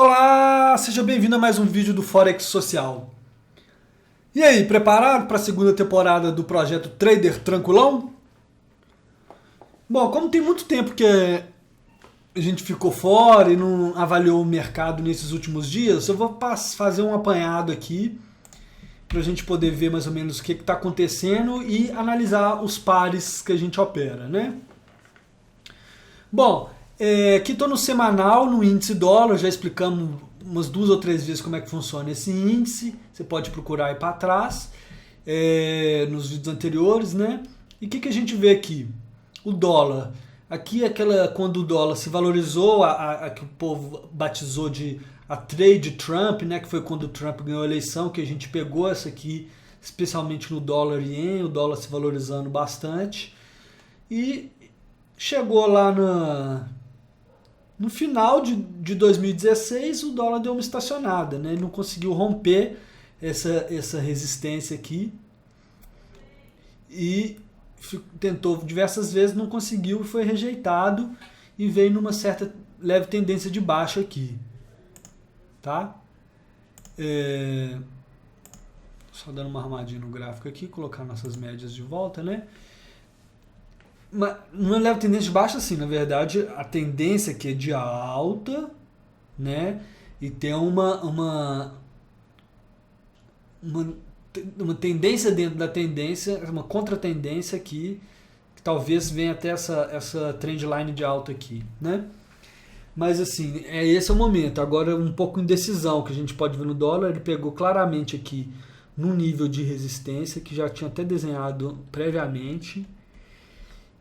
Olá, seja bem-vindo a mais um vídeo do Forex Social. E aí, preparado para a segunda temporada do projeto Trader Tranquilão? Bom, como tem muito tempo que a gente ficou fora e não avaliou o mercado nesses últimos dias, eu vou fazer um apanhado aqui para a gente poder ver mais ou menos o que está acontecendo e analisar os pares que a gente opera, né? Bom, aqui estou no semanal, no índice dólar, já explicamos umas 2 ou 3 vezes como é que funciona esse índice, você pode procurar aí para trás, nos vídeos anteriores, né? E o que a gente vê aqui? O dólar, aqui quando o dólar se valorizou, a que o povo batizou de a trade Trump, né? Que foi quando o Trump ganhou a eleição, que a gente pegou essa aqui, especialmente no dólar ien, o dólar se valorizando bastante, e chegou lá no final de 2016, o dólar deu uma estacionada, né? Ele não conseguiu romper essa resistência aqui e tentou diversas vezes, não conseguiu e foi rejeitado e veio numa certa leve tendência de baixa aqui, tá? Só dando uma armadinha no gráfico aqui, colocar nossas médias de volta, né? Não é leve tendência de baixa, assim, na verdade a tendência aqui é de alta, né? E tem uma tendência dentro da tendência, uma contra-tendência aqui, que talvez venha até essa trend line de alta aqui, né? Mas assim, esse é o momento. Agora um pouco indecisão que a gente pode ver no dólar, ele pegou claramente aqui num nível de resistência que já tinha até desenhado previamente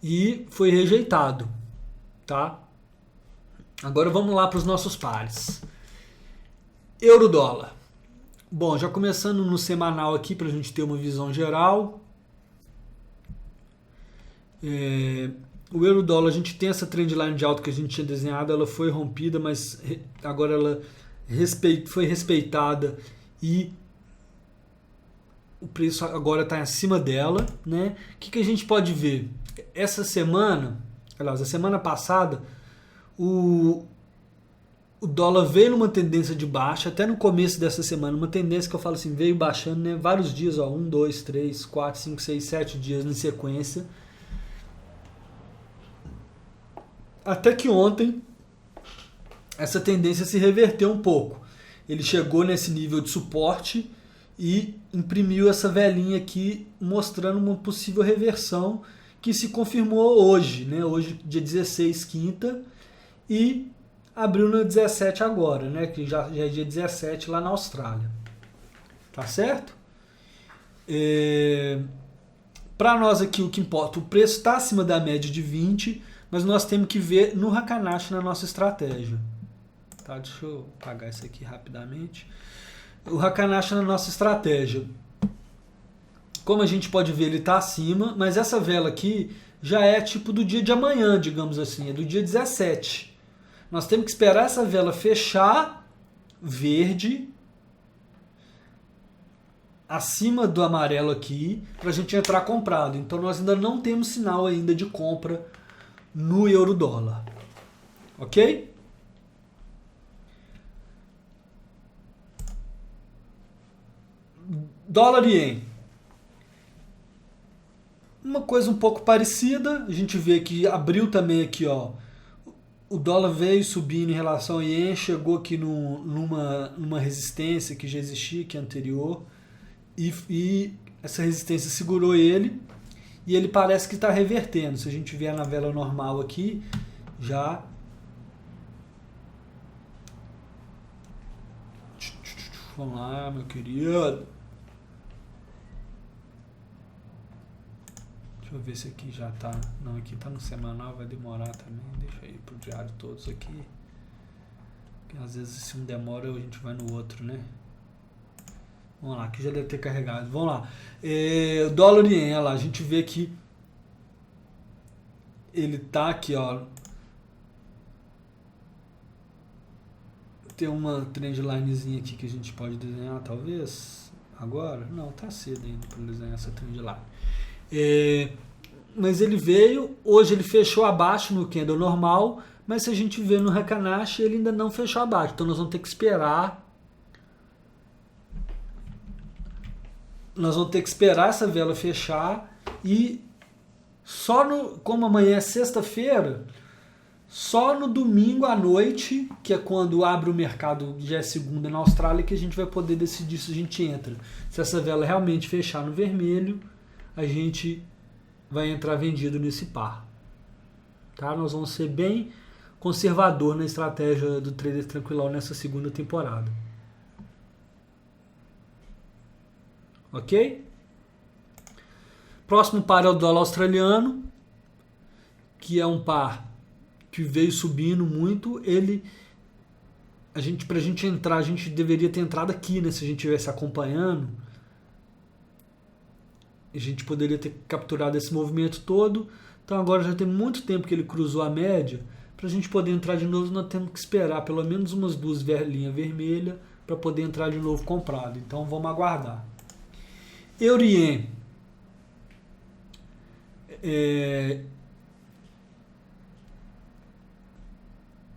e foi rejeitado, tá? Agora vamos lá para os nossos pares. Euro-dólar. Bom, já começando no semanal aqui para a gente ter uma visão geral. O euro-dólar, a gente tem essa trendline de alta que a gente tinha desenhado, ela foi rompida, mas agora ela foi respeitada e o preço agora está acima dela, né? O que a gente pode ver? Essa semana, aliás, a semana passada, o dólar veio numa tendência de baixa, até no começo dessa semana, uma tendência que eu falo assim, veio baixando, né? Vários dias, 1, 2, 3, 4, 5, 6, 7 dias em sequência. Até que ontem, essa tendência se reverteu um pouco. Ele chegou nesse nível de suporte e imprimiu essa velinha aqui, mostrando uma possível reversão que se confirmou hoje, né? Hoje, dia 16, quinta, e abriu no 17 agora, né? Que já é dia 17 lá na Austrália. Tá certo? Para nós aqui o que importa, o preço está acima da média de 20, mas nós temos que ver no Heikin-Ashi na nossa estratégia. Tá? Deixa eu apagar isso aqui rapidamente. O Heikin-Ashi na nossa estratégia. Como a gente pode ver, ele está acima, mas essa vela aqui já é tipo do dia de amanhã, digamos assim, é do dia 17. Nós temos que esperar essa vela fechar verde, acima do amarelo aqui, para a gente entrar comprado. Então nós ainda não temos sinal ainda de compra no euro-dólar. Ok? Dólar-ien. Uma coisa um pouco parecida, a gente vê que abriu também aqui, ó, o dólar veio subindo em relação ao ien, chegou aqui numa resistência que já existia, que é anterior, e essa resistência segurou ele, e ele parece que está revertendo. Se a gente vier na vela normal aqui, já... Vamos lá, meu querido. Deixa eu ver se aqui já tá... Não, aqui tá no semanal, vai demorar também. Deixa eu ir pro diário todos aqui. Porque às vezes se um demora, a gente vai no outro, né? Vamos lá, aqui já deve ter carregado. Vamos lá. Dólar e ien, olha lá, a gente vê que ele tá aqui, ó. Tem uma trendlinezinha aqui que a gente pode desenhar, talvez. Agora? Não, tá cedo ainda para desenhar essa trendline. Mas ele veio, hoje ele fechou abaixo no candle normal, mas se a gente vê no Heikin-Ashi, ele ainda não fechou abaixo, então nós vamos ter que esperar. Nós vamos ter que esperar essa vela fechar e como amanhã é sexta-feira, só no domingo à noite, que é quando abre o mercado, já é segunda na Austrália, que a gente vai poder decidir se a gente entra. Se essa vela realmente fechar no vermelho, a gente vai entrar vendido nesse par. Tá? Nós vamos ser bem conservador na estratégia do Trader Tranquilão nessa segunda temporada. Ok? Próximo par é o dólar australiano, que é um par que veio subindo muito. Pra gente entrar, a gente deveria ter entrado aqui, né? Se a gente estivesse acompanhando, a gente poderia ter capturado esse movimento todo. Então agora já tem muito tempo que ele cruzou a média. Para a gente poder entrar de novo, nós temos que esperar pelo menos umas 2 linhas vermelhas para poder entrar de novo comprado. Então vamos aguardar. Euro-Yen.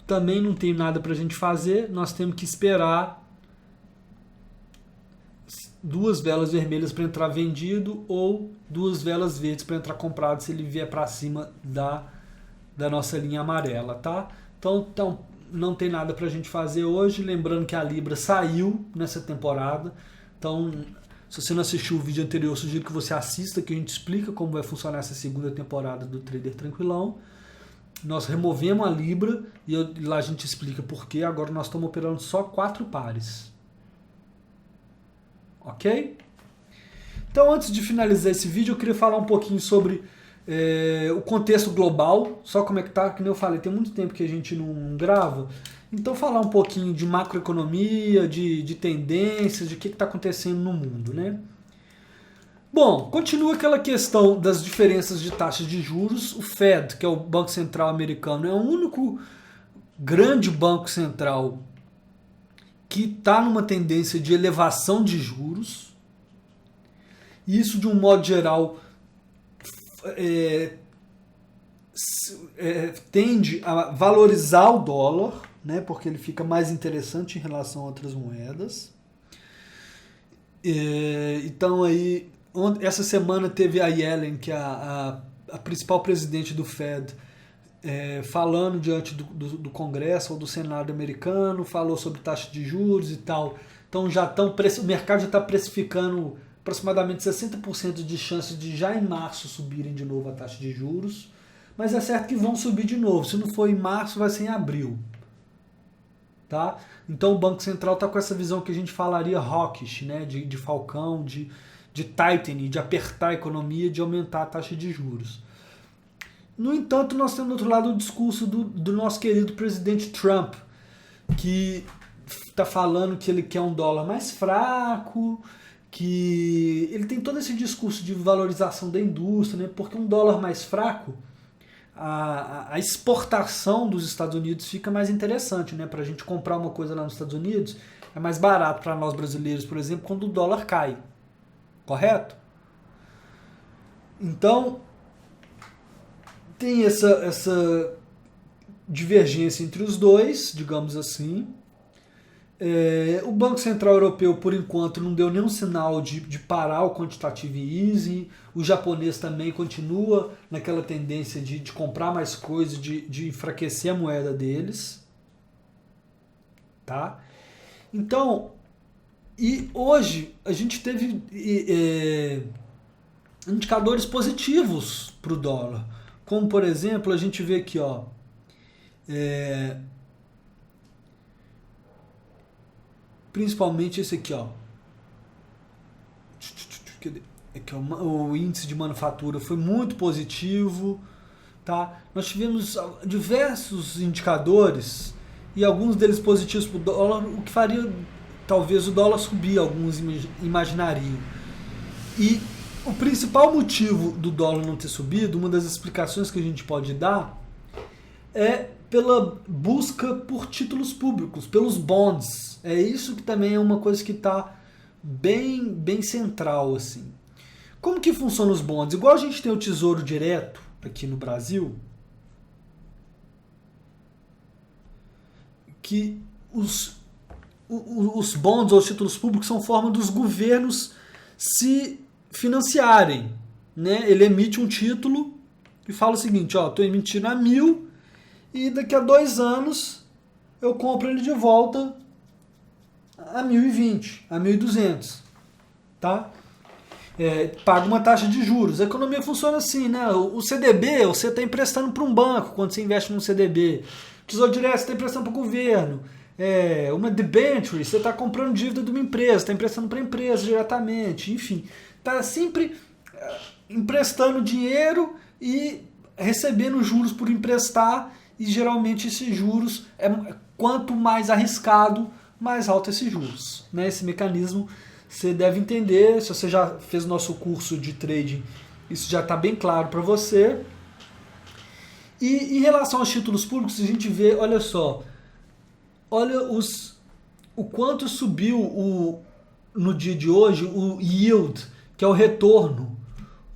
Também não tem nada para a gente fazer. Nós temos que esperar 2 velas vermelhas para entrar vendido ou 2 velas verdes para entrar comprado se ele vier para cima da nossa linha amarela, tá? Então não tem nada para a gente fazer hoje. Lembrando que a Libra saiu nessa temporada. Então, se você não assistiu o vídeo anterior, eu sugiro que você assista, que a gente explica como vai funcionar essa segunda temporada do Trader Tranquilão. Nós removemos a Libra e lá a gente explica por quê. Agora nós estamos operando só 4 pares. Ok? Então, antes de finalizar esse vídeo, eu queria falar um pouquinho sobre o contexto global. Só como é que tá, que nem eu falei, tem muito tempo que a gente não grava. Então, falar um pouquinho de macroeconomia, de tendências, de o que está acontecendo no mundo, né? Bom, continua aquela questão das diferenças de taxas de juros. O Fed, que é o Banco Central americano, é o único grande banco central que está numa tendência de elevação de juros. Isso, de um modo geral, tende a valorizar o dólar, né, porque ele fica mais interessante em relação a outras moedas. Então, aí, essa semana teve a Yellen, que é a principal presidente do Fed, falando diante do Congresso ou do Senado americano, falou sobre taxa de juros e tal. Então o mercado já está precificando aproximadamente 60% de chance de já em março subirem de novo a taxa de juros. Mas é certo que vão subir de novo. Se não for em março, vai ser em abril. Tá? Então o Banco Central está com essa visão que a gente falaria hawkish, né? de falcão, de tightening, de apertar a economia, de aumentar a taxa de juros. No entanto, nós temos do outro lado o discurso do nosso querido presidente Trump, que está falando que ele quer um dólar mais fraco, que ele tem todo esse discurso de valorização da indústria, né? Porque um dólar mais fraco, a exportação dos Estados Unidos fica mais interessante, né? Para a gente comprar uma coisa lá nos Estados Unidos, é mais barato para nós brasileiros, por exemplo, quando o dólar cai. Correto? Então, tem essa divergência entre os dois, digamos assim. O Banco Central Europeu, por enquanto, não deu nenhum sinal de parar o quantitative easing. O japonês também continua naquela tendência de comprar mais coisas, de enfraquecer a moeda deles. Tá? Então, e hoje a gente teve indicadores positivos para o dólar. Como, por exemplo, a gente vê aqui, ó, principalmente esse aqui, ó. Aqui, ó, o índice de manufatura foi muito positivo, tá? Nós tivemos diversos indicadores e alguns deles positivos para o dólar, o que faria talvez o dólar subir, alguns imaginariam. E o principal motivo do dólar não ter subido, uma das explicações que a gente pode dar, é pela busca por títulos públicos, pelos bonds. É isso que também é uma coisa que está bem central, assim. Como que funcionam os bonds? Igual a gente tem o Tesouro Direto aqui no Brasil, que os bonds ou os títulos públicos são forma dos governos se financiarem, né? Ele emite um título e fala o seguinte, ó, estou emitindo a 1.000 e daqui a 2 anos eu compro ele de volta a 1.020, a 1.200, tá? Paga uma taxa de juros. A economia funciona assim, né? O CDB, você está emprestando para um banco quando você investe num CDB. Tesouro Direto, você está emprestando para o governo. Uma debenture, você está comprando dívida de uma empresa, está emprestando para a empresa diretamente. Enfim, está sempre emprestando dinheiro e recebendo juros por emprestar. E geralmente esses juros, quanto mais arriscado, mais alto esses juros, né? Esse mecanismo você deve entender. Se você já fez o nosso curso de trading, isso já está bem claro para você. E em relação aos títulos públicos, a gente vê, olha só, olha o quanto subiu no dia de hoje o yield, que é o retorno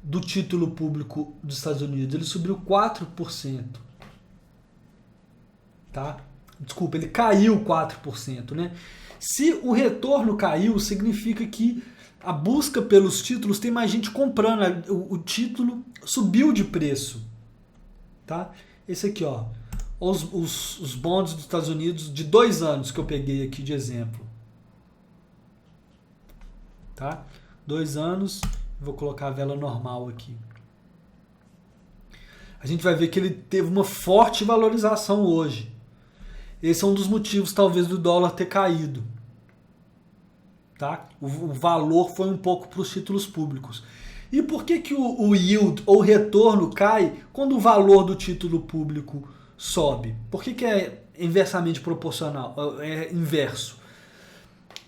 do título público dos Estados Unidos. Ele subiu 4%. Tá? Desculpa, ele caiu 4%, né? Se o retorno caiu, significa que a busca pelos títulos, tem mais gente comprando, o título subiu de preço, tá? Esse aqui, ó, os bonds dos Estados Unidos de 2 anos que eu peguei aqui de exemplo, tá? 2 anos, vou colocar a vela normal aqui. A gente vai ver que ele teve uma forte valorização hoje. Esse é um dos motivos, talvez, do dólar ter caído. Tá? O valor foi um pouco para os títulos públicos. E por que o yield, ou retorno, cai quando o valor do título público sobe? Por que é inversamente proporcional? É inverso.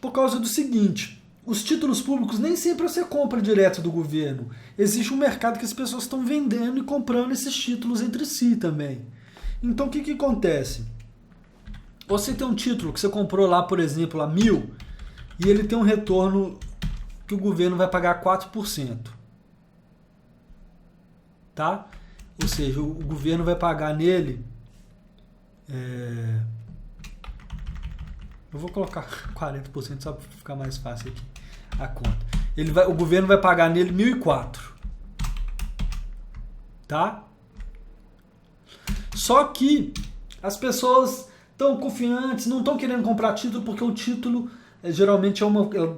Por causa do seguinte, os títulos públicos nem sempre você compra direto do governo. Existe um mercado que as pessoas estão vendendo e comprando esses títulos entre si também. Então o que acontece? Você tem um título que você comprou lá, por exemplo, a 1.000, e ele tem um retorno que o governo vai pagar 4%. Tá? Ou seja, o governo vai pagar nele... Eu vou colocar 40% só para ficar mais fácil aqui a conta. O governo vai pagar nele 1.004. Tá? Só que as pessoas... estão confiantes, não estão querendo comprar título porque o título geralmente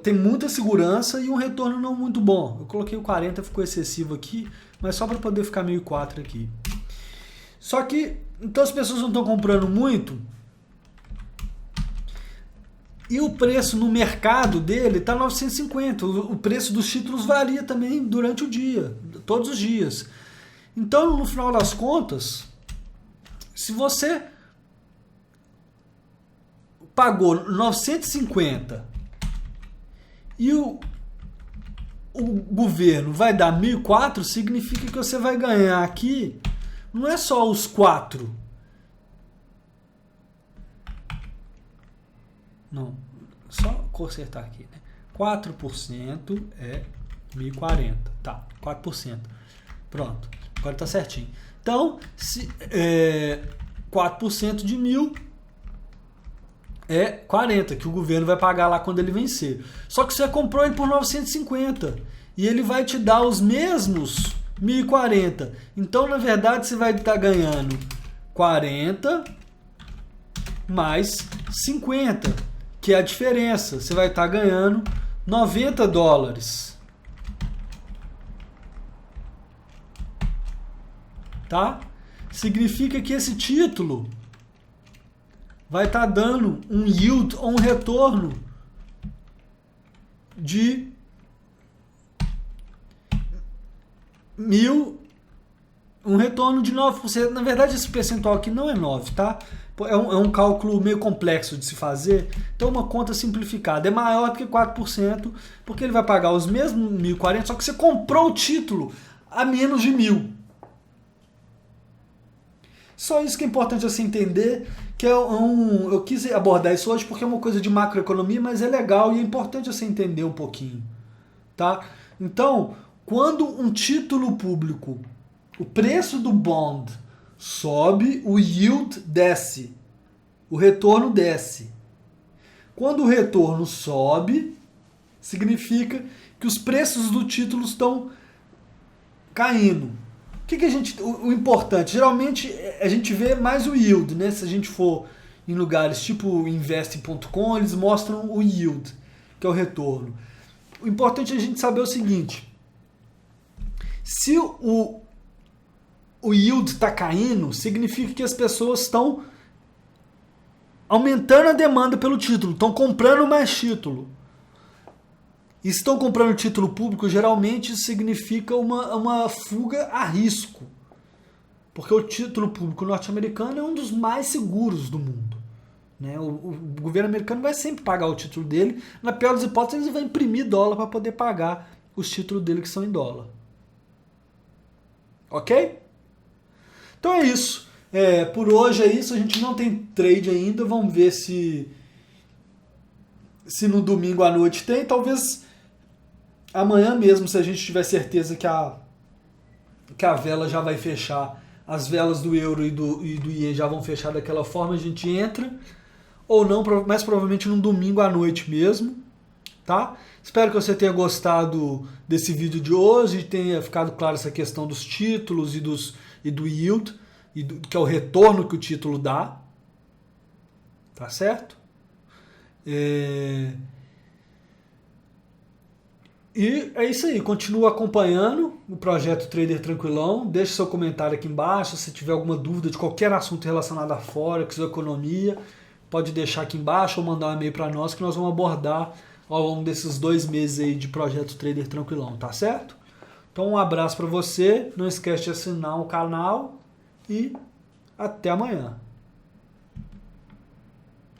tem muita segurança e um retorno não muito bom. Eu coloquei o 40, ficou excessivo aqui, mas só para poder ficar 1.004 aqui. Só que, então as pessoas não estão comprando muito e o preço no mercado dele está 950. O preço dos títulos varia também durante o dia, todos os dias. Então, no final das contas, se você pagou 950 e o governo vai dar 1.004, significa que você vai ganhar aqui, não é só os 4. Não, só consertar aqui, né? 4% é 1.040, tá, 4%. Pronto, agora tá certinho. Então, 4% de 1.000 é 40, que o governo vai pagar lá quando ele vencer. Só que você comprou ele por 950 e ele vai te dar os mesmos 1.040. Então, na verdade, você vai estar ganhando 40 mais 50, que é a diferença. Você vai estar ganhando $90. Tá? Significa que esse título vai estar dando um yield ou um retorno de 1.000, um retorno de 9%. Na verdade, esse percentual aqui não é 9, tá? É um cálculo meio complexo de se fazer, então uma conta simplificada é maior do que 4%, porque ele vai pagar os mesmos 1.040, só que você comprou o título a menos de 1.000. Só isso que é importante você entender, que eu quis abordar isso hoje porque é uma coisa de macroeconomia, mas é legal e é importante você entender um pouquinho, tá? Então, quando um título público, o preço do bond sobe, o yield desce. o retorno desce. Quando o retorno sobe, significa que os preços do título estão caindo. O importante, geralmente a gente vê mais o yield, né? Se a gente for em lugares tipo investing.com, eles mostram o yield, que é o retorno. O importante é a gente saber o seguinte: se o yield está caindo, significa que as pessoas estão aumentando a demanda pelo título, estão comprando mais título. E se estão comprando título público, geralmente isso significa uma fuga a risco. Porque o título público norte-americano é um dos mais seguros do mundo. Né? O governo americano vai sempre pagar o título dele. Na pior das hipóteses, ele vai imprimir dólar para poder pagar os títulos dele que são em dólar. Ok? Então é isso. Por hoje é isso. A gente não tem trade ainda. Vamos ver se no domingo à noite tem. Talvez amanhã mesmo, se a gente tiver certeza que a vela já vai fechar, as velas do euro e do ien já vão fechar daquela forma, a gente entra. Ou não, mais provavelmente no domingo à noite mesmo. Tá? Espero que você tenha gostado desse vídeo de hoje, tenha ficado claro essa questão dos títulos e do yield, que é o retorno que o título dá. Tá certo? E é isso aí, continua acompanhando o projeto Trader Tranquilão, deixe seu comentário aqui embaixo, se tiver alguma dúvida de qualquer assunto relacionado a Forex ou economia, pode deixar aqui embaixo ou mandar um e-mail para nós que nós vamos abordar ao longo desses 2 meses aí de projeto Trader Tranquilão, tá certo? Então um abraço para você, não esquece de assinar o canal e até amanhã.